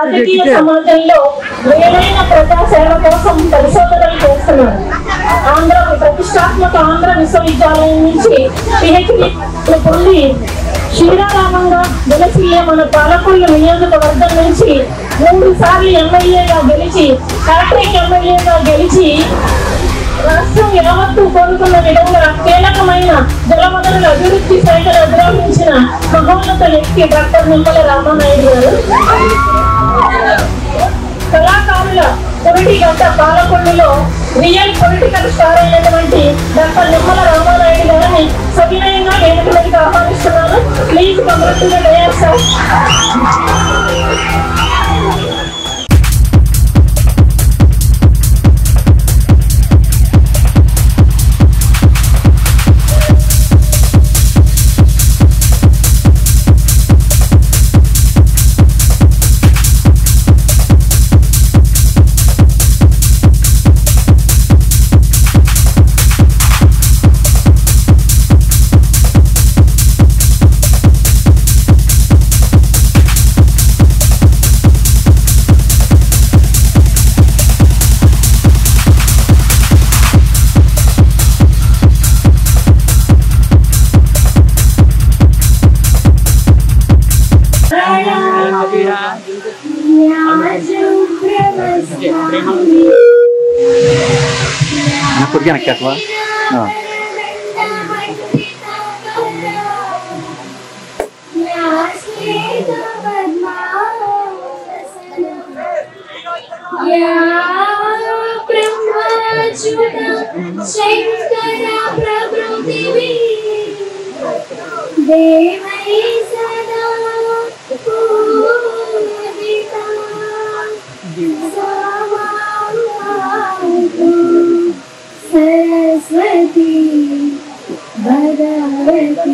రాజకీయ సమాజంలో వేరైన ప్రజాసేవ కోసం పరిశోధనలు చేస్తున్నారు. ప్రతిష్టాత్మక ఆంధ్ర విశ్వవిద్యాలయం నుంచి PhD పొంది శ్రీరామంగా గెలిచి మన పాలకొల్లు నియోజకవర్గం నుంచి 3 సార్లు ఎమ్మెల్యేగా గెలిచి హ్యాట్రిక్ ఎమ్మెల్యేగా గెలిచి రాష్ట్రం యావత్తు కోరుకున్న విధంగా కీలకమైన జలవనరుల అభివృద్ధి శాఖను అధిరోహించిన మహోన్నత వ్యక్తి డాక్టర్ నిమ్మల రామానాయుడు గారు. కళాకారుల పొలిటి గంట పాలకొల్లులో రియల్ పొలిటికల్ స్టార్ అయినటువంటి డాక్టర్ నిమ్మల రామానాయుడు గారిని సవినయంగా వేదికలకు ఆహ్వానిస్తున్నాను. ప్లీజ్ కంగ్రాచులేట్ అయ్యారు సార్. सरस्वती भगवती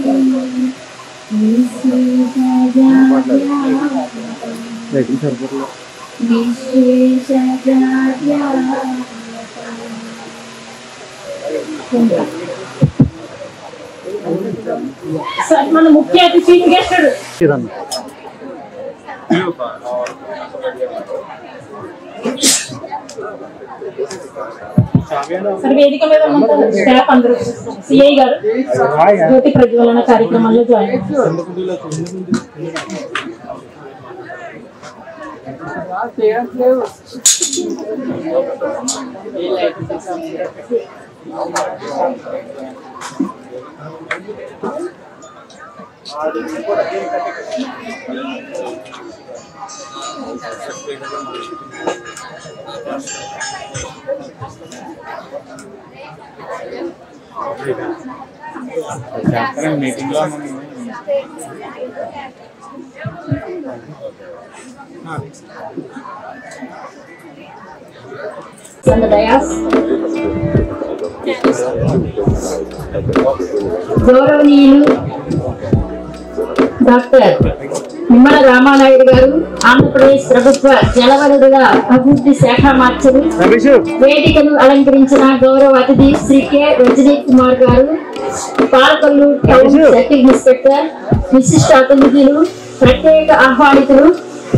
మన ముఖ్య అతిథి చీఫ్ గెస్ట్ సరే వేదిక మీద స్టాఫ్ అందరూ సిఐ గారు జ్యోతి ప్రజ్వలన కార్యక్రమంలో జాయిన్ మీటింగ్ లో గౌరవనీయులు డాక్టర్ నిమ్మల రామానాయుడు గారు, ఆంధ్రప్రదేశ్ ప్రభుత్వ జలవనరుల అభివృద్ధి శాఖ మార్చలు, వేదికను అలంకరించిన గౌరవ అతిథి శ్రీ కె రజనీ కుమార్ గారు, పాలకొల్లు టౌన్ సర్కిల్ ఇన్స్పెక్టర్, విశిష్ట అతిథులు, ప్రత్యేక ఆహ్వానితులు,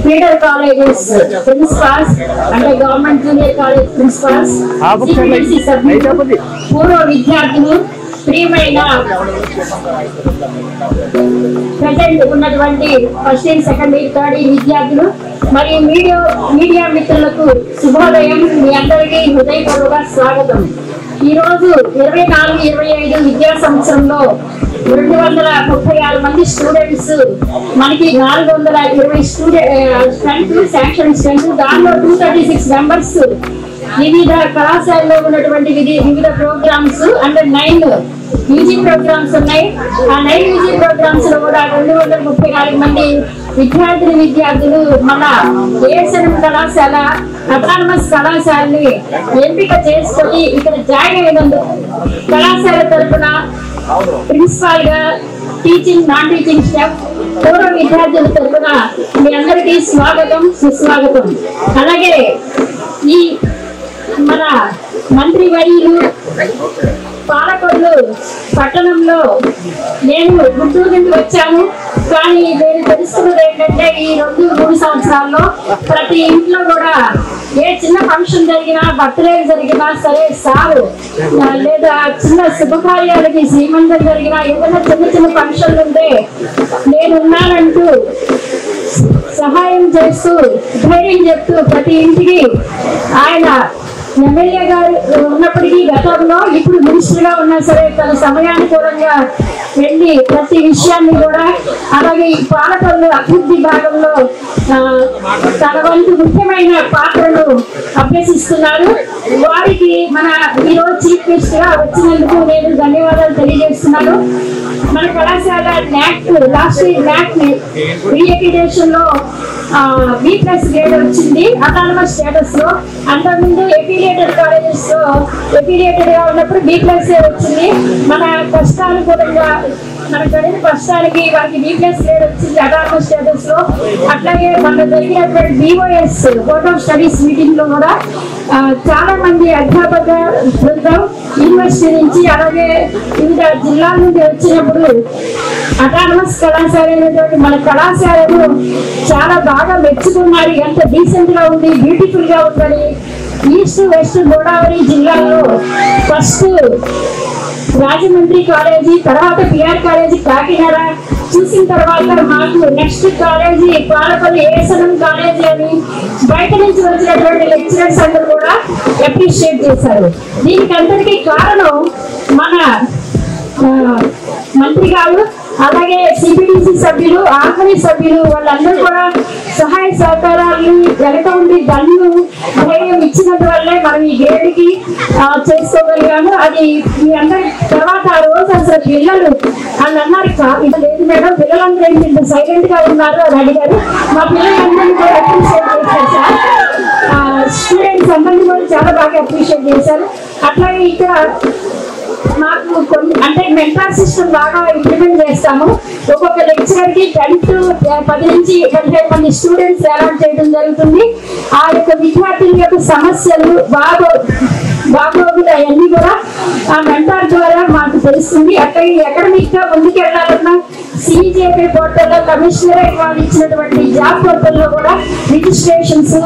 ఫీడర్ కాలేజెస్ ప్రిన్సిపాల్స్ అంటే government junior college principals, CPSE సభ్యులు, పూర్వ విద్యార్థులు, ప్రియమైన ప్రజెంట్ ఉన్నటువంటి first year, second year, third year విద్యార్థులు మరియు మీడియా మిత్రులకు శుభోదయం. మీ అందరికీ హృదయపూర్వక స్వాగతం. ఈ రోజు 24-25 విద్యా సంవత్సరంలో 236 మంది స్టూడెంట్స్, మనకి 420 స్ట్రెంత్ శాంక్షన్ స్ట్రెంత్, దానిలో 236 మెంబర్స్ వివిధ కళాశాలలో ఉన్నటువంటి వివిధ ప్రోగ్రామ్స్ అండ్ 9 యూజీ ప్రోగ్రామ్స్ ఉన్నాయి. ఆ 9 యూజీ ప్రోగ్రామ్స్ లో కూడా 234 మంది విద్యార్థులు మన ఏఎస్ఎన్ కళాశాల అటానమస్ కళాశాలని ఎంపిక చేసుకొని ఇక్కడ జాయిన్ అయినందుకు కళాశాల తరఫున ప్రిన్సిపాల్ గా, టీచింగ్ నాన్ టీచింగ్ స్టాఫ్, పూర్వ విద్యార్థుల తరఫున మీ అందరికీ స్వాగతం, సుస్వాగతం. అలాగే ఈ మన మంత్రి వర్యులు పాలకొల్లు పట్టణంలో నేను గుంటూరు నుండి వచ్చాను. కానీ నేను తెలుసుకున్నది ఏంటంటే ఈ 2-3 సంవత్సరాలు సంవత్సరాల్లో ప్రతి ఇంట్లో కూడా ఏ చిన్న ఫంక్షన్ జరిగినా, బర్త్డే జరిగినా సరే, సారు లేదా చిన్న శుభకార్యాలకి శ్రీమంతం జరిగినా, ఏదైనా చిన్న చిన్న ఫంక్షన్లు ఉంటే నేనున్నానంటూ సహాయం చేస్తూ ధైర్యం చెప్తూ ప్రతి ఇంటికి ఆయన ఎమ్మెల్యే గారు ఉన్నప్పటికీ గతంలో ఇప్పుడు మినిస్టర్ గా ఉన్నా సరే తన సమయానుకూలంగా వెళ్ళి ప్రతి విషయాన్ని కూడా, అలాగే ఈ పాలకొల్లు అభివృద్ధి భాగంలో తన వంతు ముఖ్యమైన పాత్రను అభ్యసిస్తున్నారు. వారికి మన ఈరోజు చీఫ్ గెస్ట్ గా వచ్చినందుకు నేను ధన్యవాదాలు తెలియజేస్తున్నాను. మన కళాశాల లాస్ట్ ఇయర్ NAC రీఎక్రిడేషన్ లో B+ గ్రేడ్ వచ్చింది అటానమస్ స్టేటస్ లో. అంతకుముందు ఎఫిలియేటెడ్ కాలేజెస్ లో ఎఫిలియేటెడ్ గా ఉన్నప్పుడు B+ వచ్చింది. మన కష్టానుకూలంగా మన జరిగిన కష్టానికి వారికి B+ గ్రేడ్ వచ్చింది అటానమస్ స్టేటస్ లో. అట్లాగే మన జరిగినటువంటి BOS board of studies meeting లో కూడా చాలా మంది అధ్యాపక బృందం యూనివర్సిటీ నుంచి అలాగే వివిధ జిల్లాల నుండి వచ్చినప్పుడు అటానమస్ కళాశాల అయినటువంటి మన కళాశాలను చాలా బాగా మెచ్చుకున్నారు. ఎంత డీసెంట్ గా ఉంది, బ్యూటిఫుల్ గా ఉందని. ఈస్ట్ వెస్ట్ గోదావరి జిల్లాలో ఫస్ట్ రాజమండ్రి కాలేజీ, తర్వాత PR కాలేజీ కాకినాడ చూసిన తర్వాత మాకు next college Palakollu ASM college అని బయట నుంచి వచ్చినటువంటి లెక్చరర్స్ అందరూ కూడా అప్రిషియేట్ చేశారు. దీనికి అందరికీ కారణం మన మంత్రి గారు, అలాగే CPDC సభ్యులు, ఆర్మీ సభ్యులు, వాళ్ళందరూ కూడా సహాయ సహకారాలు వెనక ఉండి దన్ను ధైర్యం ఇచ్చినందు వల్లే మనం ఈ గ్రేడ్కి చేసుకోగలిగాము. అది మీ అందరి తర్వాత ఆ రోజు అసలు పిల్లలు వాళ్ళు అన్నారు, ఇది లేదు మేడం, పిల్లలందరూ ఏంటి సైలెంట్ గా ఉన్నారు అని అడిగారు. మా పిల్లలందరినీ కూడా అప్రిషియేట్ చేశారు సార్. స్టూడెంట్స్ అందరినీ కూడా చాలా బాగా అప్రిషియేట్ చేశారు. అట్లాగే ఇక్కడ మాకు కొన్ని అంటే మెంటార్ సిస్టమ్ బాగా ఇంప్లిమెంట్ చేస్తాము. ఒక్కొక్క లెక్చరర్ కి 10 నుంచి 15 మంది స్టూడెంట్స్ అలాట్ చేయడం జరుగుతుంది. ఆ యొక్క విద్యార్థుల యొక్క సమస్యలు బాగోగులు అవన్నీ కూడా ఆ మెంటార్ ద్వారా మాకు తెలుస్తుంది. అక్కడ అకాడమిక్ గా ముందుకు వెళ్ళాలన్నా CJP పోర్టల్లో కమిషనరేట్ వాళ్ళు ఇచ్చినటువంటి జాబ్ పోర్టల్లో కూడా రిజిస్ట్రేషన్స్,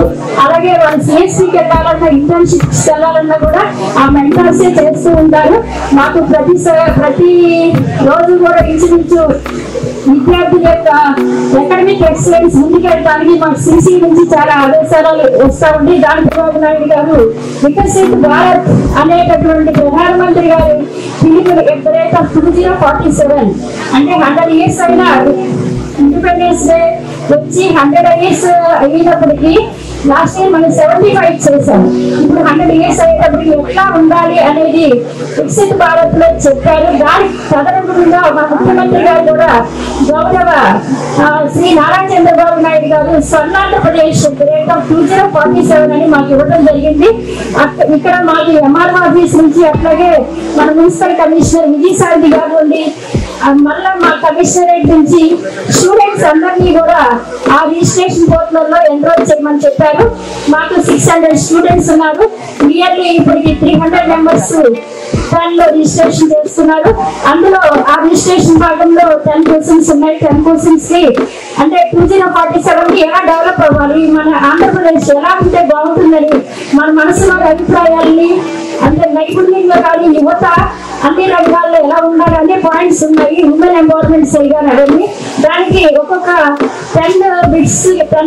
అలాగే వాళ్ళు CSCకి వెళ్ళాలన్నా, ఇంటర్న్షిప్స్ వెళ్ళాలన్నా కూడా ఆ మెంటార్సే చేస్తూ ఉంటారు. మాకు ప్రతి రోజు కూడా ఇంచుమించు విద్యార్థుల యొక్క అకాడమిక్ ఎక్సలెన్స్ ముందుకెళ్ళడానికి మాకు CC నుంచి చాలా ఆదేశాలు వస్తూ ఉంటాయి. దాని చంద్రబాబు నాయుడు గారు వికసిత్ భారత్ అనేటటువంటి ప్రధానమంత్రి గారి పిలుపులు ఎప్పుడైతే 2047 అంటే 100 years అయినా ఇండిపెండెన్స్ డే వచ్చి 100 years అయినప్పటికీ లాస్ట్ ఇయర్ మనం 75 చేశాం. ఇప్పుడు 100 years అయ్యేటప్పటికి ఎట్లా ఉండాలి అనేది వికసిత్ భారత్ లో చెప్పారు. దానికి తదనుగుణంగా మా ముఖ్యమంత్రి గారు కూడా గౌరవ శ్రీ నారా చంద్రబాబు నాయుడు గారు స్వర్ణాంధ్రప్రదేశ్ గ్రేడ్ ఆఫ్ 2047 అని మాకు ఇవ్వడం జరిగింది. ఇక్కడ మాకు MRO ఆఫీస్ నుంచి, అట్లాగే మన మున్సిపల్ కమిషనర్ విజయసాయి గారు నుండి, మళ్ళా మా కమిషనరేట్ నుంచి స్టూడెంట్స్ అందరినీ కూడా ఆ రిజిస్ట్రేషన్ పోర్టల్లో ఎన్రోల్ చేయమని చెప్పారు. మాకు 600 స్టూడెంట్స్ ఉన్నారు. నియర్లీ ఇప్పటికి 300 members దానిలో రిజిస్ట్రేషన్ చేస్తున్నారు. అందులో ఆ రిజిస్ట్రేషన్ భాగంలో 10 questions ఉన్నాయి. 10 questions కి అంటే 2047 కి ఎలా డెవలప్ అవ్వాలి, మన ఆంధ్రప్రదేశ్ ఎలా ఉంటే బాగుంటుందని మన మనసులో అభిప్రాయాల్ని, అంటే నైపుణ్యంలో కానీ యువత అన్ని రంగాల్లో ఎలా ఉండాలి అనే పాయింట్స్ ఉన్నాయి. ఉమెన్ ఎంపవర్మెంట్ సెల్ గారు అవన్నీ దానికి ఒక్కొక్క 10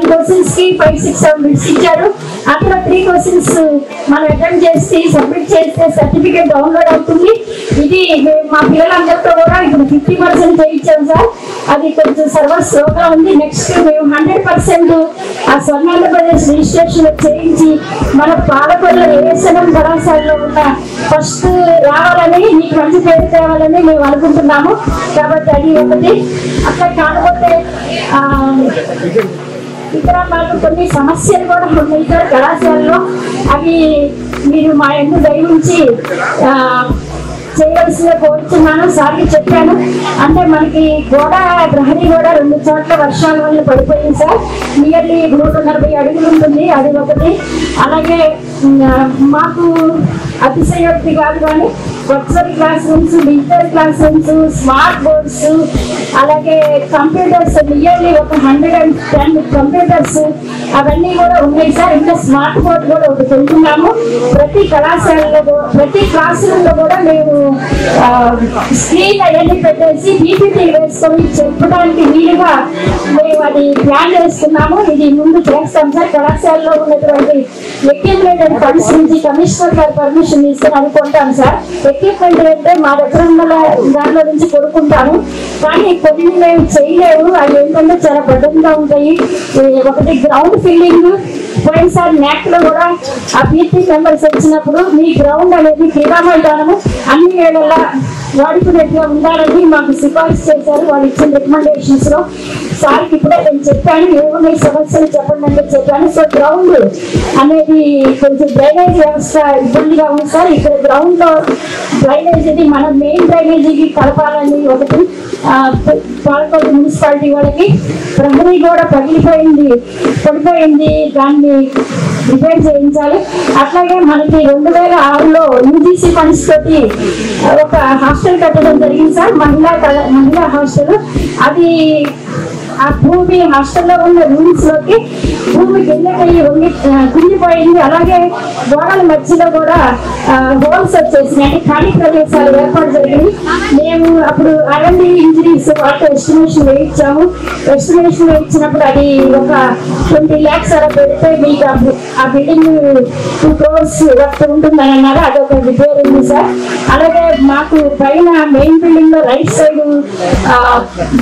questions కి 5-6 bids ఇచ్చారు. అక్కడ 3 questions మనం అటెంప్ట్ చేసి సబ్మిట్ చేస్తే సర్టిఫికేట్ డౌన్లోడ్ అవుతుంది. ఇది మా పిల్లలందరితో కూడా ఇప్పుడు 50% చేయించాం సార్. అది కొంచెం సర్వర్ స్లోగా ఉంది. నెక్స్ట్ మేము 100% ఆ స్వర్ణాంధ్రప్రదేశ్ రిజిస్ట్రేషన్ చేయించి మన పాలకొల్లు ASM కళాశాలలో ఉన్న ఫస్ట్ రావాలని, మీకు మంచి పేరు తేవాలని మేము అనుకుంటున్నాము. కాబట్టి అది ఒకటి. అట్లా కాకపోతే ఇక్కడ మాకు కొన్ని సమస్యలు కూడా ఉన్నాయి సార్ కళాశాలలో. అవి మీరు మా ఎందుకు దయ నుంచి చేయవలసిందిగా కోరుతున్నాను. సార్కి చెప్పాను. అంటే మనకి ప్రహరీ కూడా 2 చోట్ల వర్షాల వల్ల పడిపోయింది సార్. నియర్లీ 140 అడుగులు ఉంటుంది. అది ఒకటి. అలాగే మాకు అతిశయోక్తి కాదు, కానీ virtual class rooms, digital class rooms, smart boards, అలాగే కంప్యూటర్స్, నియర్లీ ఒక 110 కంప్యూటర్స్ అవన్నీ కూడా ఉన్నాయి సార్. ఇంకా స్మార్ట్ బోర్డ్ కూడా ఒకటి పెడుతున్నాము. ప్రతి కళాశాలలో ప్రతి క్లాస్ రూమ్ లో కూడా మేము స్క్రీన్ అవన్నీ పెట్టేసి పీపీటీ వేసుకొని చెప్పడానికి వీలుగా మేము అది ప్లాన్ చేస్తున్నాము. ఇది ముందు చేస్తాం సార్. కళాశాలలో ఉన్నటువంటి ఎక్విప్మెంట్ ఫండ్స్ నుంచి కమిషనర్ గారు పర్మిషన్ ఇస్తే అనుకుంటాం సార్. ఎక్విప్మెంట్ అంటే మా దగ్గర ఉన్న దాంట్లో నుంచి కొనుక్కుంటాము, కానీ కొన్ని మేము చేయలేము. అవి ఏంటంటే చాలా బడ్డంగా ఉంటాయి. ఒకటి గ్రౌండ్ ఫిల్లింగ్, పోయినసారి న్యాక్ లో కూడా ఆ పీటీ మెంబర్స్ వచ్చినప్పుడు మీ గ్రౌండ్ అనేది క్రీడా మైదానము అన్ని వేళలా వాడుకునేట్టుగా ఉండాలని మాకు సిఫార్సు చేశారు. వాళ్ళు ఇచ్చిన రికమెండేషన్స్ లో సార్కి ఇప్పుడే నేను చెప్పాను, ఏమన్నా సమస్యలు చెప్పండి అంటే చెప్పాను. సో గ్రౌండ్ అనేది కొంచెం డ్రైనేజ్ వ్యవస్థ ఇబ్బందిగా ఉంది సార్. ఇక్కడ గ్రౌండ్ లో డ్రైనేజ్ ఇది మన మెయిన్ డ్రైనేజీకి కలపాలని ఒకటి పాలకోట మున్సిపాలిటీ వాళ్ళకి ప్రహరీ కూడా పడిపోయింది, దాన్ని రిపేర్ చేయించాలి. అట్లాగే మనకి 2006లో యూజీసీ ఫండ్స్ తోటి ఒక హాస్టల్ కట్టడం జరిగింది సార్, మహిళా హాస్టల్. అది ఆ భూమి హాస్టల్లో ఉన్న రూమ్స్ లోకి భూమి కుంగిపోయింది. అలాగే గోడల మధ్యలో కూడా హోల్స్ వచ్చేసినాయి, ఖాళీ ప్రదేశాలు ఏర్పాటు జరిగింది. మేము అప్పుడు R&D ఇంజనీర్స్ వాళ్ళతో ఎస్టిమేషన్ వేయించాము. ఎస్టిమేషన్ వేయించినప్పుడు అది ఒక 20 lakhs అలా పెడితే మీకు ఆ బిల్డింగ్ 2 crores వర్త్ ఉంటుందని అన్నారు. అదొక రిపేర్ ఉంది సార్. అలాగే మాకు పైన మెయిన్ బిల్డింగ్ లో రైట్ సైడ్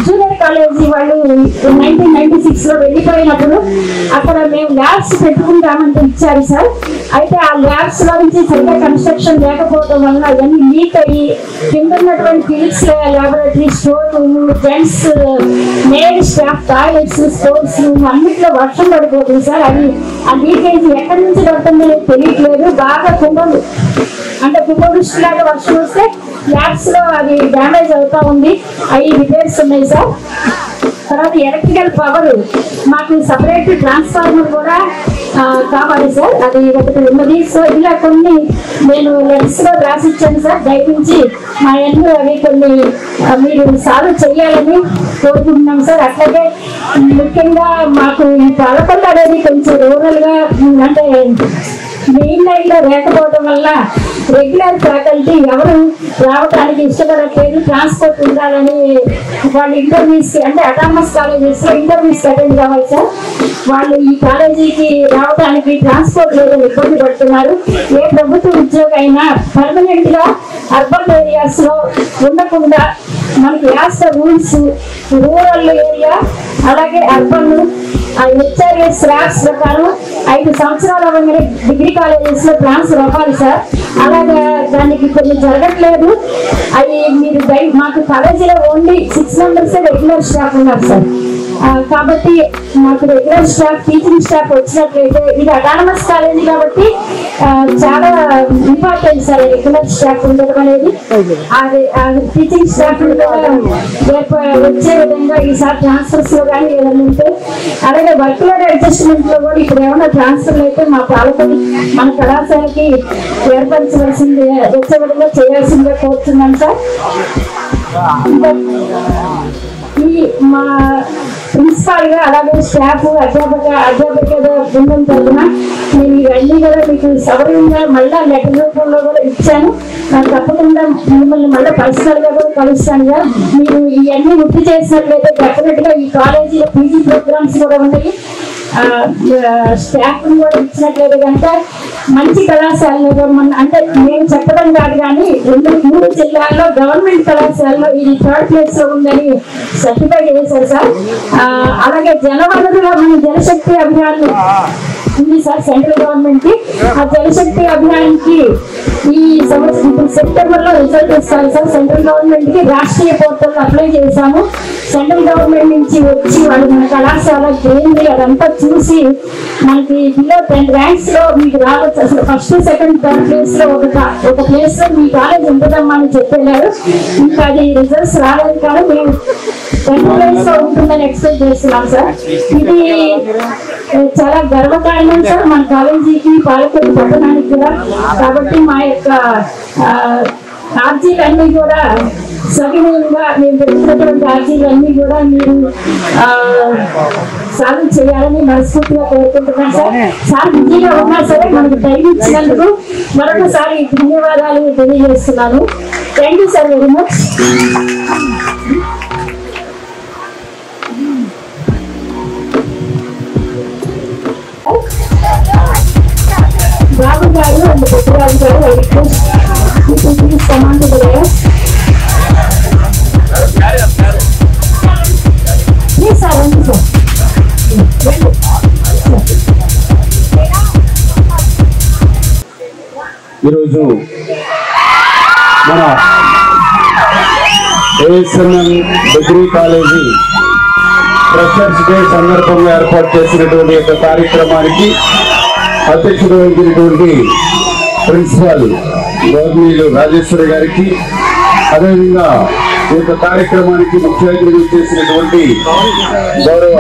జూనియర్ కాలేజీ వాళ్ళు 1996 లో వెళ్ళిపోయినప్పుడు అక్కడ మేము ల్యాబ్స్ పెట్టుకుంటామంటే ఇచ్చారు సార్. అయితే ఆ ల్యాబ్స్ లో నుంచి సరిగ్గా కన్స్ట్రక్షన్ లేకపోవడం వల్ల అవన్నీ లీక్ అయ్యి కింద ఉన్నటువంటి physics laboratory, store room, gents male staff toilets, stores అన్నిట్లో వర్షం పడిపోతుంది సార్. అది ఆ లీకేజ్ ఎక్కడి నుంచి పడుతుందో తెలియట్లేదు. బాగా కుంభవృష్టి లాగా వర్షం వస్తే ల్యాబ్స్ లో అది డ్యామేజ్ అవుతా ఉంది. అవి రిపేర్స్ ఉన్నాయి సార్. తర్వాత ఎలక్ట్రికల్ పవర్ మాకు సపరేట్ ట్రాన్స్ఫార్మర్ కూడా కావాలి సార్, అది ఒకటి ఉన్నది. సో ఇలా కొన్ని నేను లెటర్స్ లో రాసిచ్చాను సార్. దయచేసి మా అన్ని అవి కొన్ని మీరు సాల్వ్ చేయాలని కోరుకుంటున్నాం సార్. అట్లాగే ముఖ్యంగా మాకు ఈ పాలకొండ అనేది కొంచెం రూరల్ గా అంటే మెయిన్ లైన్ లో లేకపోవడం వల్ల రెగ్యులర్ ఫ్యాకల్టీ ఎవరు రావడానికి ఇష్టపడట్లేదు. ట్రాన్స్పోర్ట్ ఉండాలని వాళ్ళు ఇంటర్వ్యూస్ అంటే అటానమస్ కాలేజెస్ లో ఇంటర్వ్యూస్ అటెండ్ కావాలి సార్. వాళ్ళు ఈ కాలేజీకి రావడానికి ట్రాన్స్పోర్ట్ లేదని ఇబ్బంది పడుతున్నారు. ఏ ప్రభుత్వ ఉద్యోగం అయినా పర్మనెంట్ గా అర్బన్ ఏరియాస్ లో ఉండకుండా మనకి యాస్ రూల్స్ రూరల్ ఏరియా అలాగే అర్బన్ హెచ్ఆర్ఎస్ ర్యాక్స్ ప్రకారం 5 సంవత్సరాల అవగానే డిగ్రీ కాలేజెస్ లో ట్రాన్స్ఫర్ అవ్వాలి సార్. అలాగే దానికి కొన్ని జరగట్లేదు. అవి మీరు మాకు కాలేజీలో ఓన్లీ 6 members రెగ్యులర్ స్టాఫ్ ఉన్నారు సార్. కాబట్టి మాకు రెగ్యులర్ స్టాఫ్ టీచింగ్ స్టాఫ్ వచ్చినట్లయితే ఇది అటానమస్ కాలేజీ కాబట్టి చాలా ఇంపార్టెంట్ సార్ రెగ్యులర్ స్టాఫ్ ఉండడం అనేది. టీచింగ్ స్టాఫ్ వచ్చే విధంగా ఈసారి ట్రాన్స్ఫర్స్ లో కానీ ఏదైనా ఉంటే, అలాగే వర్క్ లోడ్ అడ్జస్ట్మెంట్ లో కూడా ఇప్పుడు ఏమైనా ట్రాన్స్ఫర్లు అయితే మా పాలకులు మన కళాశాలకి ఏర్పరచవలసింది వచ్చే విధంగా చేయాల్సిందిగా కోరుతున్నాను సార్. ఈ మా ప్రిన్సిపాల్ గా అలాగే స్టాఫ్ అధ్యాపక బృందం తరఫున నేను ఇవన్నీ కూడా మీకు సౌకర్యంగా మళ్ళా లెటర్ రూపంలో కూడా ఇచ్చాను. నాకు తప్పకుండా మిమ్మల్ని మళ్ళీ పర్సనల్ గా కూడా కలుస్తానుగా. మీరు ఇవన్నీ వృద్ధి చేసినట్లయితే డెఫినెట్ గా ఈ కాలేజీలో పీజీ ప్రోగ్రామ్స్ కూడా ఉన్నాయి. స్టాఫ్ కూడా ఇచ్చినట్లయితే కనుక మంచి కళాశాలలో అంటే మేము చెప్పడం కాదు కానీ 2-3 జిల్లాల్లో గవర్నమెంట్ కళాశాలలో ఇది 3rd place లో ఉందని సర్టిఫై చేశారు సార్. అలాగే జలవనరుల మన జలశక్తి అభియాన్ ఉంది సార్ సెంట్రల్ గవర్నమెంట్ కి. ఆ జలశక్తి అభియాన్ కి ఈ సంవత్సరం సెప్టెంబర్ లో రిజల్ట్ ఇస్తారు సార్. సెంట్రల్ గవర్నమెంట్ కి రాష్ట్రీయ పోర్టల్ అప్లై చేశాము. సెంట్రల్ గవర్నమెంట్ నుంచి వచ్చి వాళ్ళు మన కళాశాల ఏంది అదంతా చూసి మనకి బిలో 10 ర్యాంక్స్ లో మీకు రావచ్చు, అసలు ఫస్ట్ సెకండ్ థర్డ్ ప్లేస్ లో ఒక ప్లేస్ లో మీ కాలేజ్ ఉంటుందమ్మా అని చెప్పారు. ఇంకా అది రిజల్ట్స్ రాలేదు కానీ మేము 10th ప్లేస్ లో ఉంటుందని ఎక్స్పెక్ట్ చేస్తున్నాం సార్. ఇది చాలా గర్వకారణం సార్ మన కాలేజీకి పాలకొల్లు పట్టణానికి కూడా. కాబట్టి మా యొక్క ఆర్జీలన్నీ కూడా సవినయంగా మేము పెట్టినటువంటి ఆర్జీలన్నీ కూడా మీరు సాల్వ్ చేయాలని మనస్ఫూర్తిగా కోరుకుంటున్నాను సార్. సార్ బిజీగా ఉన్నా సరే మనకు టైం ఇచ్చినందుకు మరొకసారి ధన్యవాదాలు తెలియజేస్తున్నాను. Thank you sir very much. Babu గారు అండ్ పెద్దరాజు గారు కమాండ్ సార్ రండి సార్. ఈరోజు మన ఏఎస్ఎంఎం డిగ్రీ కాలేజీ ఫ్రెషర్స్ డే సందర్భంగా ఏర్పాటు చేసినటువంటి యొక్క కార్యక్రమానికి అధ్యక్షుడు వహించినటువంటి ప్రిన్సిపాల్ గౌరవనీయులు రాజేశ్వరి గారికి, అదేవిధంగా ఈ యొక్క కార్యక్రమానికి ముఖ్య అతిథిగా చేసినటువంటి గౌరవ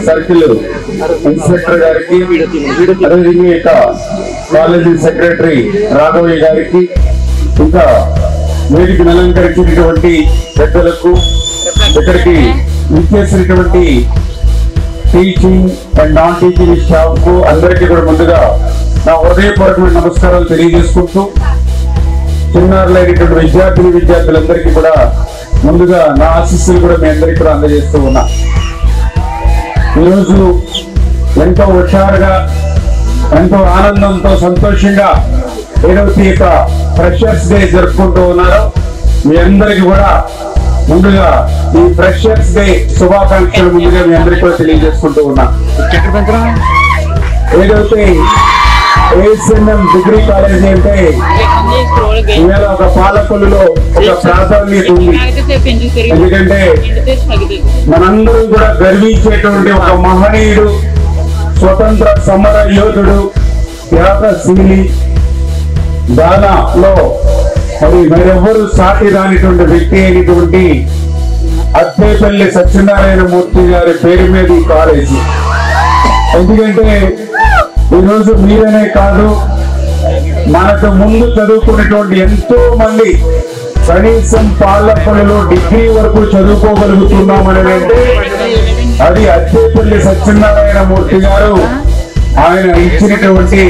సర్కిల్ ఇన్స్పెక్టర్ గారికి, అదేవిధంగా ఇక కాలేజీ సెక్రటరీ రాఘవయ్య గారికి, ఇంకా వేదికను అలంకరించినటువంటి పెద్దలకు, ఇక్కడికి విచ్చేసినటువంటి teaching and non teaching staff కు అందరికీ కూడా ముందుగా నా హృదయపూర్వకమైన నమస్కారాలు తెలియజేసుకుంటూ, చిన్నారులైనటువంటి విద్యార్థులందరికీ కూడా ముందుగా నా ఆశీస్సులు కూడా మీ అందరికీ కూడా అందజేస్తూ ఉన్నా. ఈరోజు ఎంతో హుషారుగా, ఎంతో ఆనందంతో, సంతోషంగా ఏదైతే ఇక ఫ్రెషర్స్ డే జరుపుకుంటూ ఉన్నారో మీ అందరికీ కూడా ముందుగా ఈ ఫ్రెషర్స్ డే శుభాకాంక్షలు ముందుగా మీ అందరికీ కూడా తెలియజేసుకుంటూ ఉన్నా. ఏదైతే ఏఎస్ఎంఎం డిగ్రీ కాలేజీ అంటే ఇవాళ ఒక పాలకొల్లులో ఒక ప్రాధాన్యత ఉంది. ఎందుకంటే మనందరం కూడా గర్వించేటువంటి ఒక మహనీయుడు, స్వతంత్ర సమర యోధుడు, త్యాగశీలి, దానాలో మరి మరెవ్వరూ సాటి రానిటువంటి వ్యక్తి అయినటువంటి అత్తేపల్లి సత్యనారాయణ మూర్తి గారి పేరు మీద ఈ కాలేజీ. ఎందుకంటే ఈరోజు మీరనే కాదు, మనకు ముందు చదువుకునేటువంటి ఎంతో మంది కనీసం పాలకొల్లులో డిగ్రీ వరకు చదువుకోగలుగుతున్నామనేదంటే అది అత్తేపల్లి సత్యనారాయణ మూర్తి గారు ఆయన ఇచ్చినటువంటి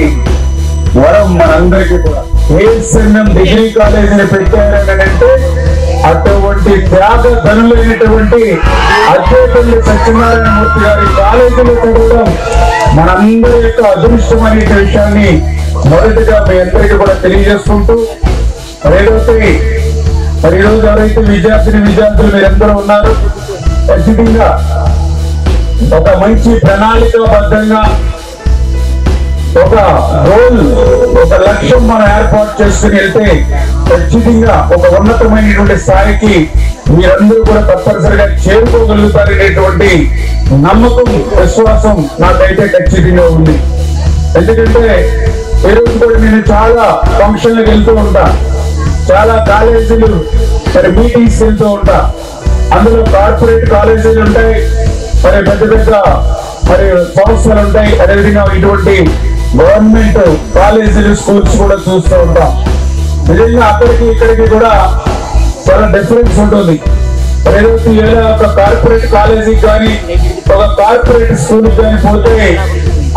వరం మనందరికీ కూడా. ఏఎస్ఎంఎం డిగ్రీ కాలేజీని పెట్టారంటే అటువంటి త్యాగ ధనులైనటువంటి అత్తేపల్లి సత్యనారాయణ మూర్తి గారి కాలేజీలో చదవడం మనందరి యొక్క అదృష్టం అనే విషయాన్ని మొదటిగా మీ అందరికీ కూడా తెలియజేసుకుంటూ, ఏదైతే మరి ఈరోజు ఎవరైతే విద్యార్థులు మీరందరూ ఉన్నారు, ఖచ్చితంగా ఒక మంచి ప్రణాళికాబద్ధంగా ఒక గోల్, ఒక లక్ష్యం మనం ఏర్పాటు చేసుకుని వెళ్తే ఖచ్చితంగా ఒక ఉన్నతమైనటువంటి స్థాయికి మీరందరూ కూడా తప్పనిసరిగా చేరుకోగలుగుతారనేటువంటి నమ్మకం, విశ్వాసం నాకైతే ఖచ్చితంగా ఉంది. ఎందుకంటే ఈరోజు కూడా నేను చాలా ఫంక్షన్లకు వెళ్తూ ఉంటా, చాలా కాలేజీలు మరి మీటింగ్స్ వెళ్తూ ఉంటా. అందులో కార్పొరేట్ కాలేజీలు ఉంటాయి, మరి పెద్ద పెద్ద మరి సంస్థలు ఉంటాయి, అదేవిధంగా ఇటువంటి గవర్నమెంట్ కాలేజీలు, స్కూల్స్ కూడా చూస్తూ ఉంటాం. నిజంగా అక్కడికి ఇక్కడికి కూడా చాలా డిఫరెన్స్ ఉంటుంది. ఏదైతే ఏదో ఒక కార్పొరేట్ కాలేజీకి కానీ ఒక కార్పొరేట్ స్కూల్ కానీ పోతే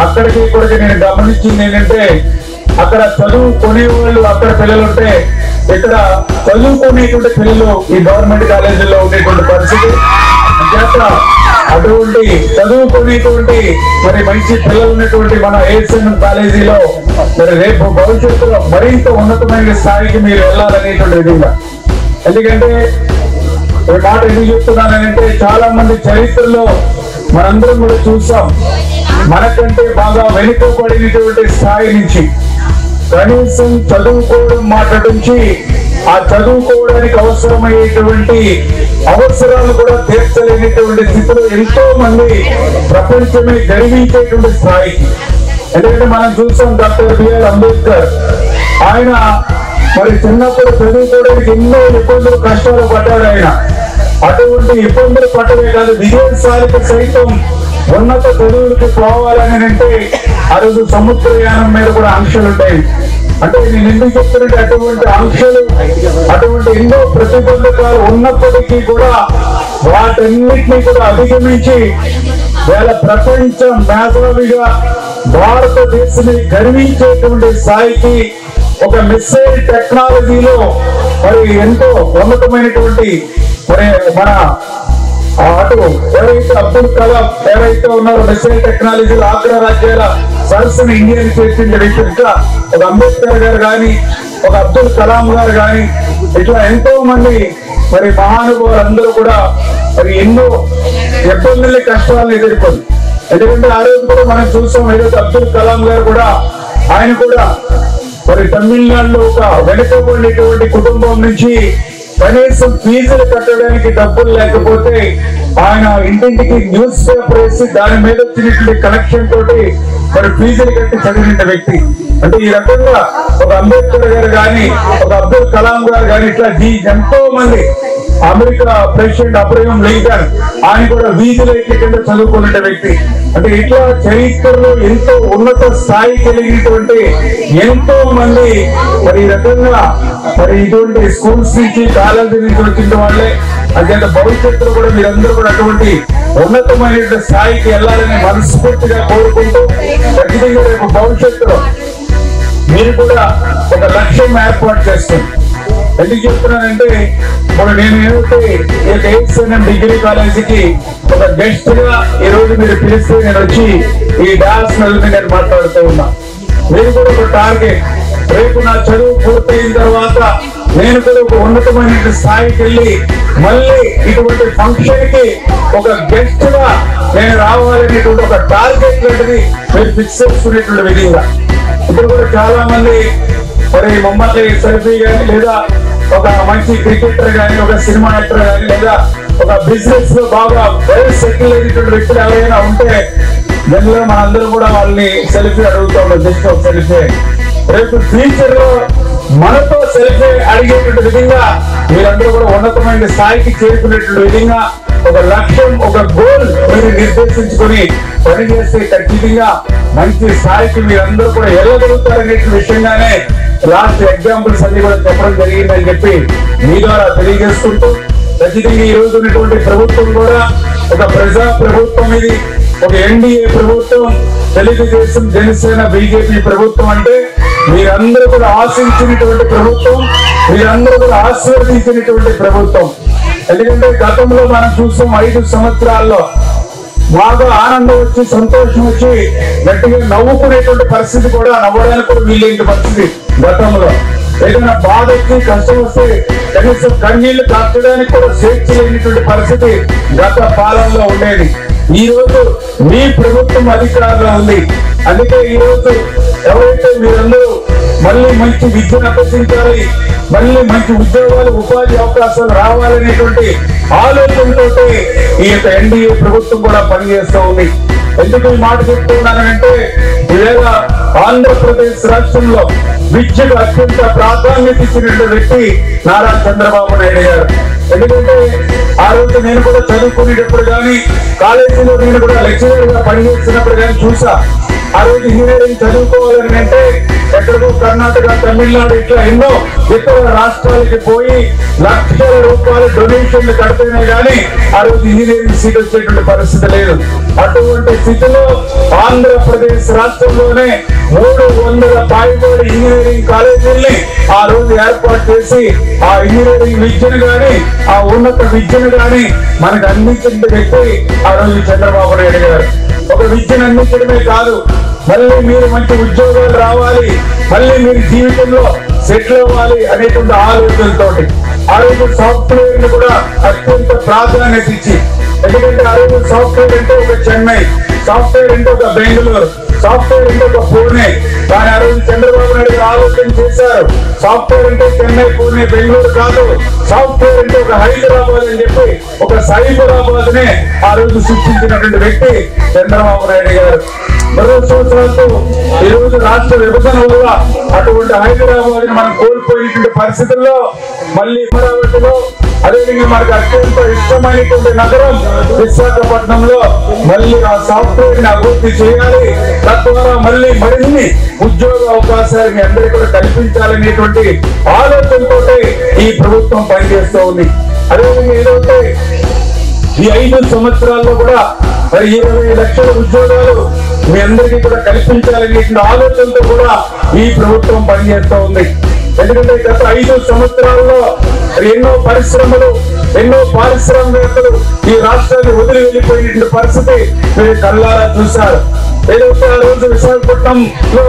అక్కడికి ఇక్కడికి నేను గమనించింది ఏంటంటే అక్కడ చదువుకునే వాళ్ళు అక్కడ పిల్లలు ఉంటే ఇక్కడ చదువుకునేటువంటి పిల్లలు ఈ గవర్నమెంట్ కాలేజీల్లో ఉండేటువంటి పరిస్థితి. అటువంటి చదువుకునేటువంటి మరి మంచి పిల్లలు ఉన్నటువంటి మన ఏఎస్ఎంఎం కాలేజీలో మరి రేపు భవిష్యత్తులో మరింత ఉన్నతమైన స్థాయికి మీరు వెళ్ళాలనేటువంటి విధంగా. ఎందుకంటే ఈ మాట ఎందుకు చెప్తున్నానంటే చాలా మంది చరిత్రలో మనందరం కూడా చూసాం, మనకంటే బాగా వెనుకబడినటువంటి స్థాయి నుంచి కనీసం చదువుకోవడం మాట నుంచి ఆ చదువుకోవడానికి అవసరమయ్యేటువంటి అవసరాలు కూడా తీర్చలేనటువంటి స్థితిలో ఎంతో మంది ప్రపంచమే గర్వించేటువంటి స్థాయికి. ఎందుకంటే మనం చూసాం డాక్టర్ బిఆర్ అంబేద్కర్, ఆయన మరి చిన్నప్పుడు చదువుకోవడానికి ఎన్నో ఇబ్బందులు కష్టాలు పడ్డాడు. ఆయన అటువంటి ఇబ్బందులు పట్టమే కాదు, విదేశాలకు సైతం ఉన్నత చదువులకు పోవాలని అంటే ఆ రోజు సముద్రయానం మీద కూడా ఆంక్షలు ఉంటాయి. అంటే నేను ఎందుకు చెప్తున్నట్టు అటువంటి ఆంక్షలు, అటువంటి ఎన్నో ప్రతిబంధకాలు ఉన్నప్పటికీ కూడా వాటన్నిటినీ కూడా అధిగమించి వేళ ప్రపంచ మేధావిగా భారతదేశాన్ని గర్వించేటువంటి స్థాయికి ఒక మిస్సైల్ టెక్నాలజీలో మరి ఎంతో ఉన్నతమైనటువంటి మరి మన అటు ఎవరైతే అబ్దుల్ కలాం ఎవరైతే ఉన్నారో మిసైల్ టెక్నాలజీలో అగ్రరాజ్యాల సరస్సును ఇండియాని చేర్చిన వ్యక్తి, ఇంకా ఒక అంబేద్కర్ గారు కానీ ఒక అబ్దుల్ కలాం గారు కానీ ఇట్లా ఎంతో మంది మరి మహానుభావులు అందరూ కూడా మరి ఎన్నో ఇబ్బందుల్ని కష్టాలను ఎదుర్కొని, ఎందుకంటే ఆ రోజు కూడా మనం చూసాం ఏదైతే అబ్దుల్ కలాం గారు కూడా ఆయన కూడా మరి తమిళనాడులో ఒక వెనుకబడినటువంటి కుటుంబం నుంచి కనీసం ఫీజులు కట్టడానికి డబ్బులు లేకపోతే ఆయన ఇంటింటికి న్యూస్ పేపర్ వేసి దాని మీద వచ్చినటువంటి కనెక్షన్ తోటి మరి ఫీజులు కట్టి చదివిన వ్యక్తి. అంటే ఈ రకంగా ఒక అంబేద్కర్ గారు కానీ ఒక అబ్దుల్ కలాం గారు కానీ ఇట్లా ఎంతో మంది, అమెరికా ప్రెసిడెంట్ అబ్రహం లింకన్ ఆయన కూడా వీధులైట్ల కింద చదువుకున్న వ్యక్తి. అంటే ఇట్లా చరిత్రలో ఎంతో ఉన్నత స్థాయి కలిగినటువంటి ఎంతో మంది మరి ఈ రకంగా మరి ఇటువంటి స్కూల్స్ నుంచి కాలేజీ నుంచి వచ్చిన వాళ్ళే. అంటే భవిష్యత్తులో కూడా మీరందరూ కూడా అటువంటి ఉన్నతమైన స్థాయికి వెళ్ళాలని మనస్ఫూర్తిగా కోరుకుంటూ ఖచ్చితంగా రేపు భవిష్యత్తులో మీరు కూడా ఒక లక్ష్యం ఏర్పాటు చేస్తుంది. ఎందుకు చెప్తున్నానంటే ఇప్పుడు నేను ఏమిటి ఏఎస్ఎన్ఎం డిగ్రీ కాలేజీకి ఒక గెస్ట్ గా ఈ రోజు మీరు పిలిస్తే నేను వచ్చి ఈ డాన్స్ మీద నేను మాట్లాడుతూ ఉన్నా. మీరు కూడా ఒక టార్గెట్, రేపు నా చదువు పూర్తయిన తర్వాత నేను కూడా ఒక ఉన్నతమైన స్థాయికి వెళ్ళి మళ్ళీ ఇటువంటి ఫంక్షన్ కి ఒక గెస్ట్ గా నేను రావాలనేటువంటి ఒక టార్గెట్ లాంటిది మీరు ఫిక్స్ చేసుకునేటువంటి విధంగా. ఇప్పుడు కూడా చాలా మంది మరి మమ్మల్ని సెల్ఫీ కానీ లేదా ఒక మంచి క్రికెటర్ కానీ ఒక సినిమా యాక్టర్ కానీ లేదా ఒక బిజినెస్ లో బాగా వెల్ సెటిల్ అయినటువంటి వ్యక్తులు ఎవరైనా ఉంటే జనరల్ మనందరం కూడా వాళ్ళని సెల్ఫీ అడుగుతా ఉన్నాం, జస్ట్ ఒక సెల్ఫీ. రేపు ఫ్యూచర్ లో మనతో సెల్ఫీ అడిగేటువంటి విధంగా మీరందరూ కూడా ఉన్నతమైన స్థాయికి చేరుకునేటువంటి విధంగా ఒక లక్ష్యం, ఒక గోల్ మీరు నిర్దేశించుకొని పనిచేస్తే ఖచ్చితంగా మంచి స్థాయికి మీరందరూ కూడా వెళ్ళగలుగుతారనే విషయంగానే లాస్ట్ ఎగ్జాంపుల్స్ అన్ని కూడా చెప్పడం జరిగిందని చెప్పి మీ ద్వారా తెలియజేసుకుంటూ, ఖచ్చితంగా ఈ రోజు ఉన్నటువంటి ప్రభుత్వం కూడా ఒక ప్రజా ప్రభుత్వం, ఇది ఒక ఎన్డీఏ ప్రభుత్వం, తెలుగుదేశం జనసేన బీజేపీ ప్రభుత్వం. అంటే మీరందరూ కూడా ఆశించినటువంటి ప్రభుత్వం, మీరందరూ కూడా ఆశీర్వదించినటువంటి ప్రభుత్వం. ఎందుకంటే గతంలో మనం చూసాం 5 సంవత్సరాల్లో బాగా ఆనందం వచ్చి సంతోషం వచ్చి గట్టిగా నవ్వుకునేటువంటి పరిస్థితి కూడా నవ్వడానికి కూడా వీలైన పరిస్థితి గతంలో. ఏదైనా బాధ వచ్చి కష్టం వస్తే కనీసం కన్నీళ్లు దాచడానికి కూడా స్వేచ్ఛ లేనటువంటి పరిస్థితి గత పాలనలో ఉండేది. ఈ రోజు మీ ప్రభుత్వం అధికారంలో ఉంది. అందుకే ఈ రోజు ఎవరైతే మీరందరూ మళ్ళీ మంచి విద్యను అభ్యసించాలి, మళ్ళీ మంచి ఉద్యోగాలు ఉపాధి అవకాశాలు రావాలనేటువంటి ఆలోచనతో ఈ యొక్క ఎన్డీఏ ప్రభుత్వం కూడా పనిచేస్తూ ఉంది. ఎందుకు ఈ మాట చెప్తున్నానంటే ఈవేళ ఆంధ్రప్రదేశ్ రాష్ట్రంలో విద్యకు అత్యంత ప్రాధాన్యత ఇచ్చినటువంటి వ్యక్తి నారా చంద్రబాబు నాయుడు గారు. ఎందుకంటే ఆ రోజు నేను కూడా చదువుకునేటప్పుడు కానీ కాలేజీలో నేను కూడా లెక్చరర్ గా పనిచేస్తున్నప్పుడు కానీ చూసా. ఆ రోజు ఇంజనీరింగ్ చదువుకోవాలని అంటే ఎక్కడికో కర్ణాటక, తమిళనాడు ఇట్లా ఎన్నో ఇతర రాష్ట్రాలకి పోయి లక్షల రూపాయల డొనేషన్లు కడితేనే కానీ ఆ రోజు ఇంజనీరింగ్ సీట్ వచ్చేటువంటి పరిస్థితి లేదు. అటువంటి స్థితిలో ఆంధ్రప్రదేశ్ రాష్ట్రంలోనే 300 పైబడి ఇంజనీరింగ్ కాలేజీల్ని ఆ రోజు ఏర్పాటు చేసి ఆ ఇంజనీరింగ్ విద్యను గాని ఆ ఉన్నత విద్యను గాని మనకు అందించిన వ్యక్తి ఆ రోజు చంద్రబాబు నాయుడు గారు. ఒక విద్యను అందించడమే కాదు, మళ్ళీ మీరు మంచి ఉద్యోగాలు రావాలి, మళ్ళీ మీరు జీవితంలో సెటిల్ అవ్వాలి అనేటువంటి ఆలోచనతో ఆ రోజు సాఫ్ట్వేర్ ని కూడా అత్యంత ప్రాధాన్యత ఇచ్చి, ఎందుకంటే ఆ రోజు సాఫ్ట్వేర్ అంటే ఒక చెన్నై, సాఫ్ట్వేర్ అంటే ఒక బెంగళూరు, సాఫ్ట్వేర్ అంటే ఒక పూణే, కానీ ఆ రోజు చంద్రబాబు నాయుడు గారు ఆలోచన చేశారు, సాఫ్ట్వేర్ అంటే చెన్నై, పూణే, బెంగళూరు కాదు, సాఫ్ట్వేర్ అంటే ఒక హైదరాబాద్ అని చెప్పి ఒక సైబరాబాద్ నే ఆ రోజు సృష్టించినటువంటి వ్యక్తి చంద్రబాబు నాయుడు గారు. 20 సంవత్సరాలతో ఈ రోజు రాష్ట్ర విభజన వల్ల అటువంటి హైదరాబాద్ ని మనం కోల్పోయినటువంటి పరిస్థితుల్లో మళ్ళీ అమరావతిలో, అదేవిధంగా మనకు అత్యంత ఇష్టమైనటువంటి నగరం విశాఖపట్నంలో మళ్ళీ ఆ సాఫ్ట్వేర్ ని అభివృద్ధి చేయాలి, తద్వారా మళ్ళీ మరిన్ని ఉద్యోగ అవకాశాలు మీ అందరికీ కూడా కల్పించాలనేటువంటి ఆలోచనతో ఈ ప్రభుత్వం పనిచేస్తూ ఉంది. అదేవిధంగా ఏదైతే ఈ 5 సంవత్సరాల్లో కూడా మరి 20 లక్షల ఉద్యోగాలు మీ అందరికీ కూడా కల్పించాలనేటువంటి ఆలోచనతో కూడా ఈ ప్రభుత్వం పనిచేస్తూ ఉంది. ఎందుకంటే గత 5 సంవత్సరాల్లో ఎన్నో పరిశ్రమలు, ఎన్నో పారిశ్రామికవేత్తలు ఈ రాష్ట్రాన్ని వదిలి వెళ్ళిపోయినటువంటి పరిస్థితి మీరు కళ్ళారా చూశారు. ఏదైతే ఆ రోజు విశాఖపట్నంలో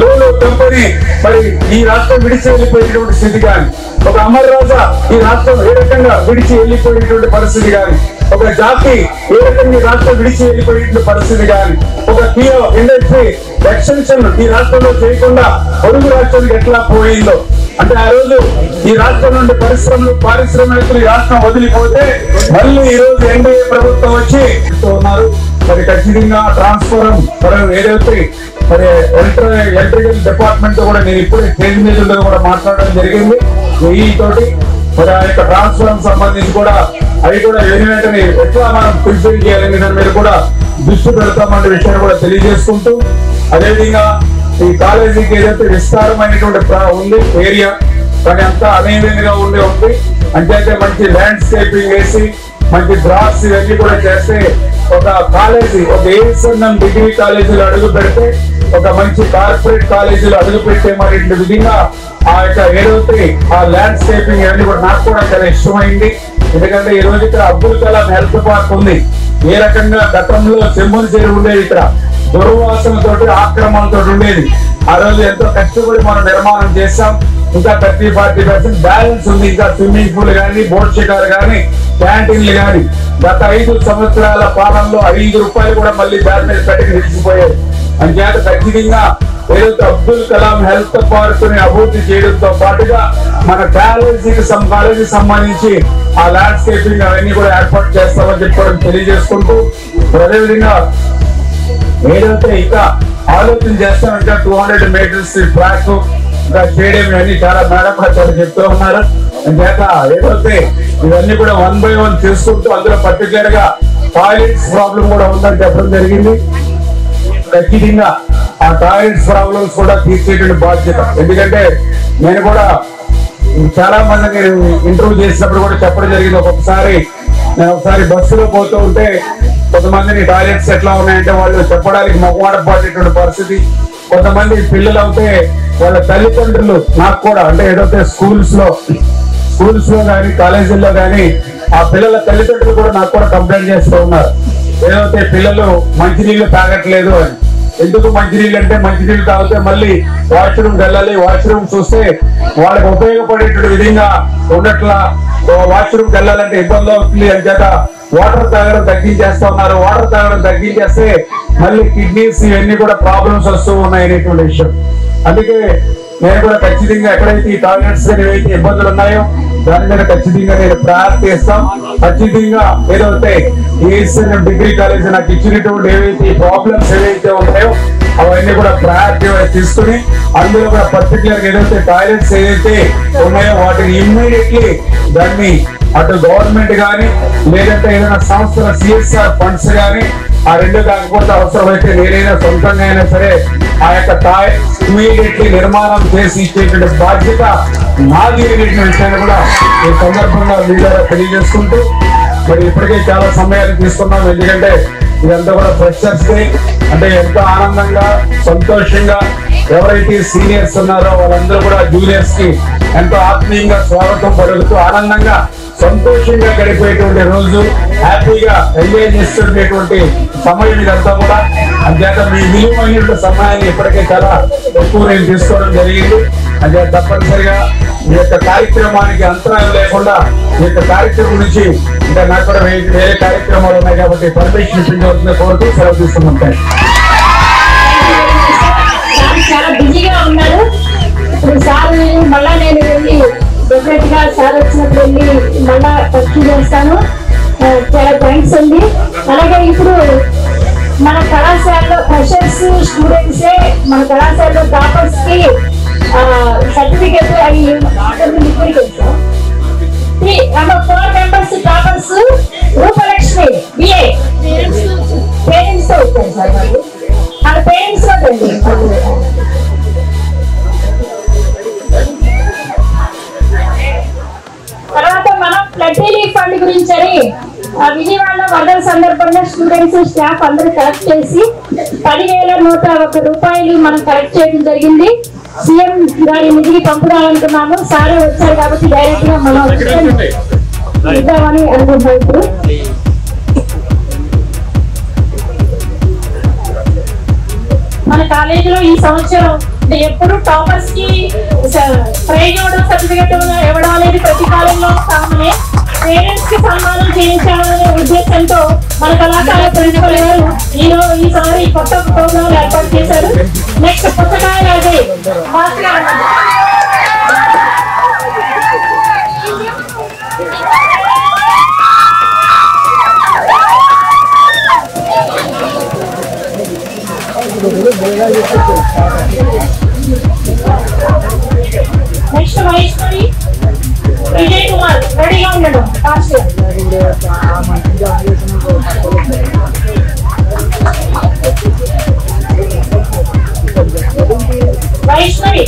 లోలో కంపెనీ మరి ఈ రాష్ట్రం విడిచి వెళ్ళిపోయినటువంటి స్థితి కానీ, ఒక అమర్ రాజా ఈ రాష్ట్రం ఏ రకంగా విడిచి వెళ్ళిపోయినటువంటి పరిస్థితి కానీ, ఒక జాతి ఏ రకంగా ఈ రాష్ట్రం విడిచి వెళ్ళిపోయినటువంటి పరిస్థితి కానీ, ఒక కియో ఇండస్ట్రీ ఎక్స్టెన్షన్ ఈ రాష్ట్రంలో చేయకుండా పొరుగు రాష్ట్రానికి ఎట్లా పోయిందో, అంటే ఆ రోజు ఈ రాష్ట్రం నుండి పరిశ్రమలు, పారిశ్రామికవేత్తలు ఈ రాష్ట్రం వదిలిపోతే మళ్ళీ ఈ రోజు ఎన్డీఏ ప్రభుత్వం వచ్చి ఉన్నారు. మరి ఖచ్చితంగా ట్రాన్స్ఫారం ఏదైతే మరి ఎలక్ట్రికల్ డిపార్ట్మెంట్ తో కూడా నేను ఇప్పుడే స్టేజ్ మీద కూడా మాట్లాడడం జరిగింది. తోటి మరి ఆ యొక్క ట్రాన్స్ఫారం సంబంధించి కూడా అవి కూడా వెంటనే ఎట్లా మనం ఫుల్ఫిల్ చేయాలని దాని మీద కూడా దృష్టి పెడతామనే విషయాన్ని కూడా తెలియజేసుకుంటూ, అదేవిధంగా ఈ కాలేజీకి ఏదైతే విస్తారమైనటువంటి ఉంది ఏరియా, కానీ అంతా అనేవిధంగా ఉంది. అంటే మంచి ల్యాండ్స్కేపింగ్ వేసి మంచి గ్రాస్ ఇవన్నీ కూడా చేస్తే ఒక కాలేజీ, ఒక ఏఎస్ఎన్ఎం డిగ్రీ కాలేజీలో అడుగు పెడితే ఒక మంచి కార్పొరేట్ కాలేజీలో అడుగు పెట్టే మరి విధంగా ఆ యొక్క ఏదైతే ఆ ల్యాండ్స్కేపింగ్ ఇవన్నీ కూడా నాకు కూడా చాలా ఇష్టమైంది. ఎందుకంటే ఈ రోజు ఇక్కడ అబ్దుల్ కలాం హెల్త్ పార్క్ ఉంది. ఏ రకంగా గతంలో చెంబుని చెరువు ఉండేది, ఇక్కడ దుర్వాసనతోటి ఆక్రమణతో ఉండేది. ఆ రోజు ఎంతో కష్టపడి మనం నిర్మాణం చేశాం. ఇంకా 30-40% బ్యాలెన్స్ ఉంది. ఇంకా స్విమ్మింగ్ పూల్ కానీ, బోట్ షికార్ కానీ, క్యాంటీన్లు కానీ గత 5 సంవత్సరాల పాలనలో 5 రూపాయలు కూడా మళ్ళీ దాని మీద పెట్టి నిలిచిపోయాయి. అంచేత ఖచ్చితంగా ఏదైతే అబ్దుల్ కలాం హెల్త్ పార్క్ ని అభివృద్ధి చేయడంతో పాటుగా మన కాలేజీకి సంబంధించి ఆ ల్యాండ్స్కేపింగ్ అవన్నీ కూడా ఏర్పాటు చేస్తామని చెప్పడం తెలియజేసుకుంటూ, అదేవిధంగా ఏదైతే ఇంకా ఆలోచన చేస్తామంటే 200 మీటర్స్ ట్రాక్ ఇంకా స్టేడియం ఇవన్నీ చాలా మేడం కూడా చాలా చెప్తూ ఉన్నారు. అంచేత ఏదైతే ఇవన్నీ కూడా 1 by 1 చేసుకుంటూ అందులో పర్టికులర్ గా టాయిలెట్స్ ప్రాబ్లం కూడా ఉందని చెప్పడం జరిగింది. ఖచ్చితంగా ఆ టాయిలెట్స్ ప్రాబ్లమ్స్ కూడా తీర్చేటువంటి బాధ్యత. ఎందుకంటే నేను కూడా చాలా మంది ఇంటర్వ్యూ చేసినప్పుడు కూడా చెప్పడం జరిగింది. నేను ఒకసారి బస్సులో పోతూ ఉంటే కొంతమందిని టాయిలెట్స్ ఎట్లా ఉన్నాయంటే వాళ్ళు చెప్పడానికి మొహమాట పడేటువంటి పరిస్థితి. కొంతమంది పిల్లలు అవుతే వాళ్ళ తల్లిదండ్రులు నాకు కూడా అంటే ఏదైతే స్కూల్స్ లో కానీ కాలేజీల్లో కానీ ఆ పిల్లల తల్లిదండ్రులు కూడా నాకు కూడా కంప్లైంట్ చేస్తూ ఉన్నారు. ఏదైతే పిల్లలు మంచినీళ్ళు తాగట్లేదు అని. ఎందుకు మంచినీళ్ళు అంటే మంచినీళ్ళు తాగితే మళ్ళీ వాష్రూమ్ వెళ్ళాలి, వాష్రూమ్ చూస్తే వాళ్ళకి ఉపయోగపడేటువంటి విధంగా ఉండట్లా, వాష్రూమ్ వెళ్ళాలంటే ఇబ్బంది అవుతుంది అని చేత వాటర్ తాగడం తగ్గించేస్తా ఉన్నారు. వాటర్ తాగడం తగ్గించేస్తే మళ్ళీ కిడ్నీస్ ఇవన్నీ కూడా ప్రాబ్లమ్స్ వస్తూ ఉన్నాయి అనేటువంటి విషయం. అందుకే నేను కూడా ఖచ్చితంగా ఎక్కడైతే ఈ టాయిలెట్స్ ఏవైతే ఇబ్బందులు ఉన్నాయో దాని మీద ఖచ్చితంగా నేను ప్రయారిటీ ఇస్తాం. ఖచ్చితంగా ఏదైతే ఏఎస్ఎన్ఎం డిగ్రీ కాలేజ్ నాకు ఇచ్చినటువంటి ఏవైతే ప్రాబ్లమ్స్ ఏవైతే ఉన్నాయో అవన్నీ కూడా ప్రయారిటీ తీసుకుని అందులో కూడా పర్టికులర్ గా ఏదైతే టాయిలెట్స్ ఏదైతే ఉన్నాయో వాటిని ఇమ్మీడియట్లీ దాన్ని అటు గవర్నమెంట్ కానీ లేదంటే ఏదైనా సంస్థల సిఎస్ఆర్ ఫండ్స్ కానీ ఆ రెండు కాకపోతే అవసరమైతే నేనైనా సొంతంగా అయినా సరే ఆ యొక్క టాయిలెట్స్ ఇమీడియట్లీ నిర్మాణం చేసి ఇచ్చేటువంటి బాధ్యత నాది అనేటువంటి విషయాన్ని కూడా ఈ సందర్భంగా మీడియా తెలియజేసుకుంటూ మరి ఇప్పటికే చాలా సమయాలు తీసుకున్నాం. ఎందుకంటే ఇదంతా కూడా ఫ్రెషర్స్ డే అంటే ఎంతో ఆనందంగా సంతోషంగా ఎవరైతే సీనియర్స్ ఉన్నారో వాళ్ళందరూ కూడా జూనియర్స్ కి ఎంతో ఆత్మీయంగా స్వాగతం పలుకుతూ ఆనందంగా సంతోషంగా గడిపేటువంటి రోజు, హ్యాపీగా ఎంజాయ్ చేస్తున్నటువంటి సమయం ఇదంతా కూడా. అంచేత మీ విలువైనటువంటి సమయాన్ని ఇప్పటికే చాలా ఎక్కువ నేను తీసుకోవడం జరిగింది. అంచేత తప్పనిసరిగా మీ యొక్క కార్యక్రమానికి అంతరాయం లేకుండా మీ యొక్క కార్యక్రమం నుంచి ఇంకా నాకు కూడా వేరే కార్యక్రమాలు ఉన్నాయి కాబట్టి పర్మిషన్ ఇప్పించవలసింది కోరుతూ సెలవు తీసుకుంటాను. చాలా డెఫినెట్ గా సార్ వచ్చినప్పుడు వెళ్ళి మళ్ళా ఖర్చు చేస్తాను. చాలా థ్యాంక్స్ అండి. అలాగే ఇప్పుడు మన కళాశాలలో ఫ్రెషర్స్ స్టూడెంట్సే మన కళాశాలలో టాపర్స్ కి సర్టిఫికేట్ అవి 4 members toppers Rupalakshmi BA parents తో వచ్చారు సార్. వాళ్ళ పేరెంట్స్ తోటండి. తర్వాత మనం ఫ్లడ్ రిలీఫ్ ఫండ్ గురించి అని విజయవాడలో వరదల సందర్భంగా స్టూడెంట్స్ స్టాఫ్ అందరూ కలెక్ట్ చేసి 10,101 రూపాయలు మనం కలెక్ట్ చేయడం జరిగింది. సీఎం గారి నిధికి పంపుదామనుకున్నాము. సారే వచ్చారు కాబట్టి డైరెక్ట్ గా మనం ఇద్దామని అనుకుంటున్నాం. ఇప్పుడు మన కాలేజీలో ఈ సంవత్సరం ఎప్పుడు టాపర్స్ కి ప్రైజ్ ఇవ్వడం, సర్టిఫికెట్ ఇవ్వడం అనేది ప్రతి కాలేజీలో కామనే. పేరెంట్స్ కి సన్మానం చేయించాలనే ఉద్దేశంతో మన కళాశాల ప్రిన్సిపల్ గారు ఈసారి కొత్త ప్రోగ్రాం ఏర్పాటు చేశారు. నెక్స్ట్ పుస్తకాలు అదే నెక్స్ట్ వైష్ణవి విజయ్ కుమార్ రెడీగా ఉండడం ఫాస్ట్. Vaishnavi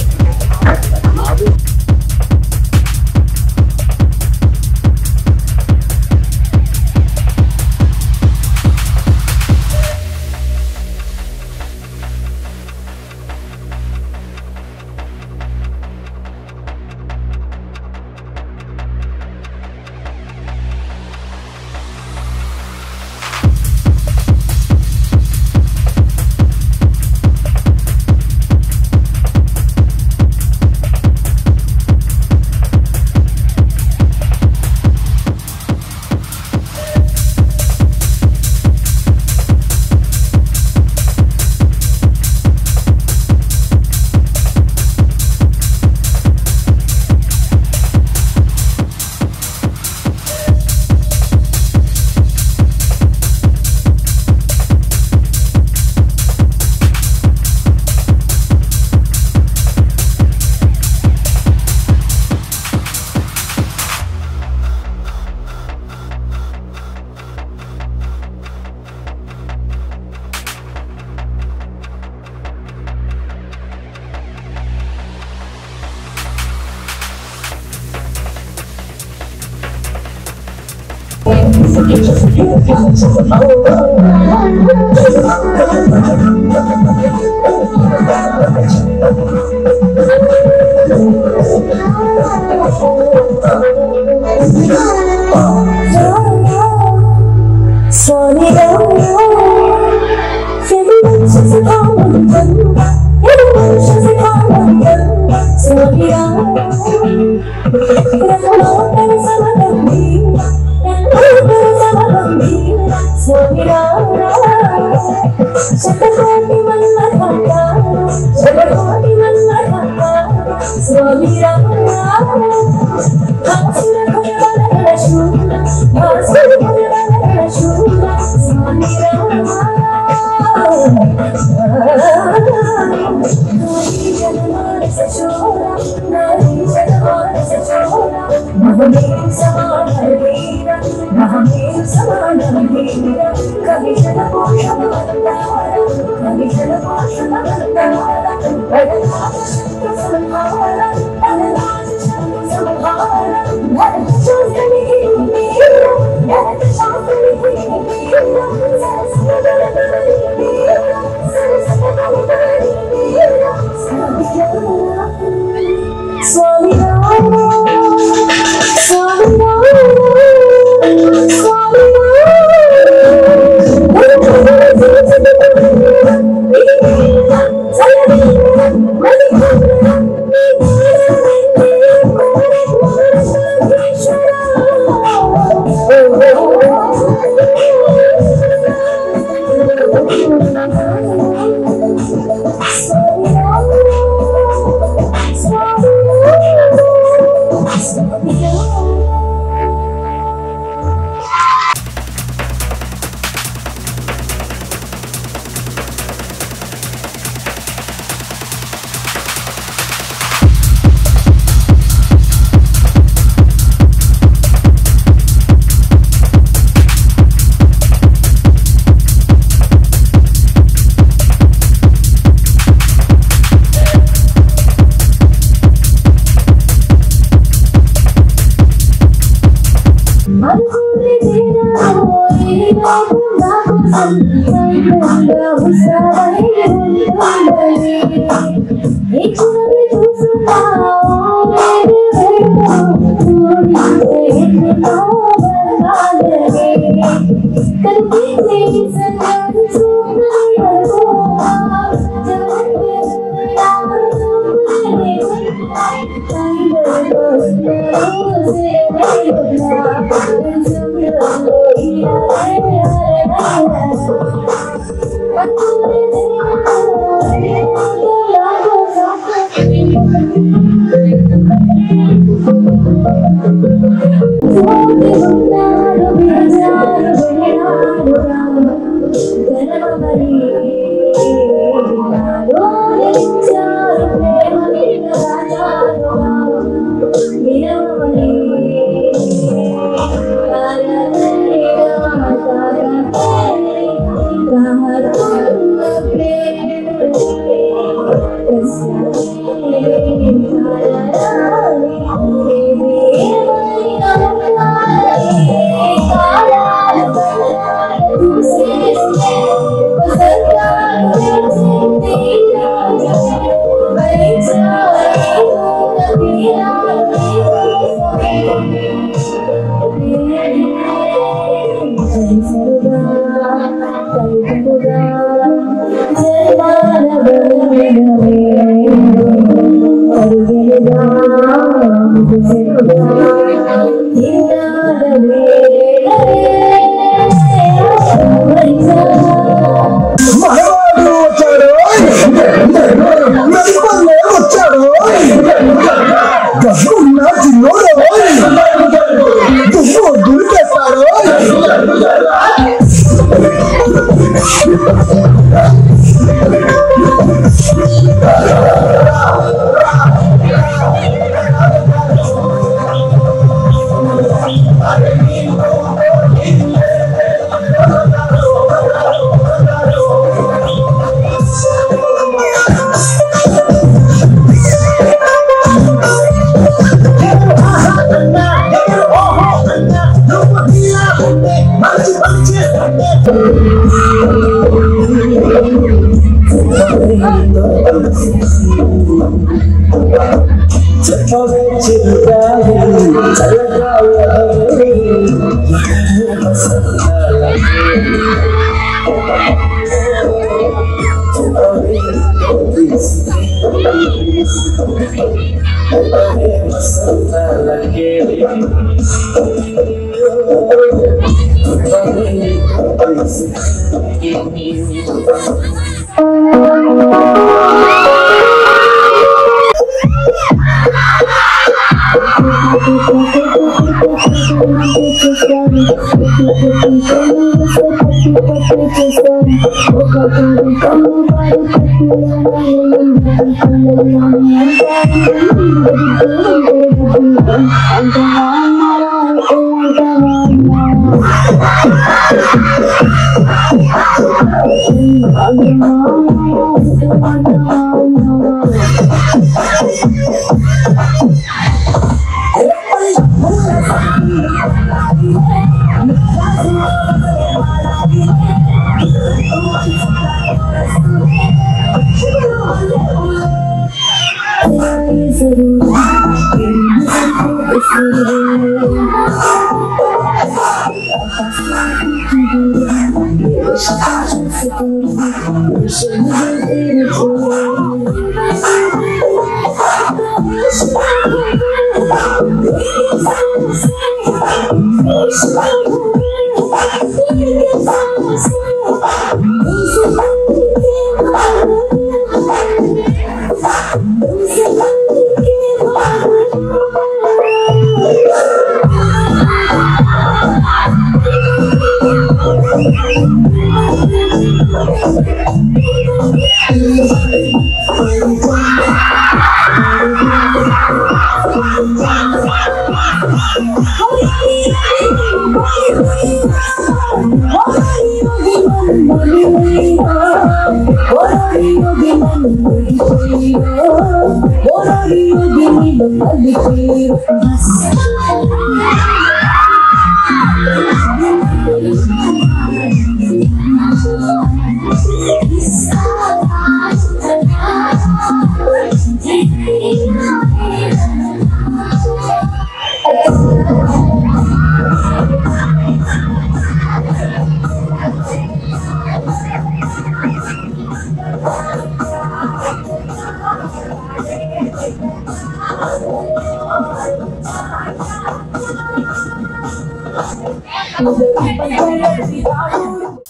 Thank you.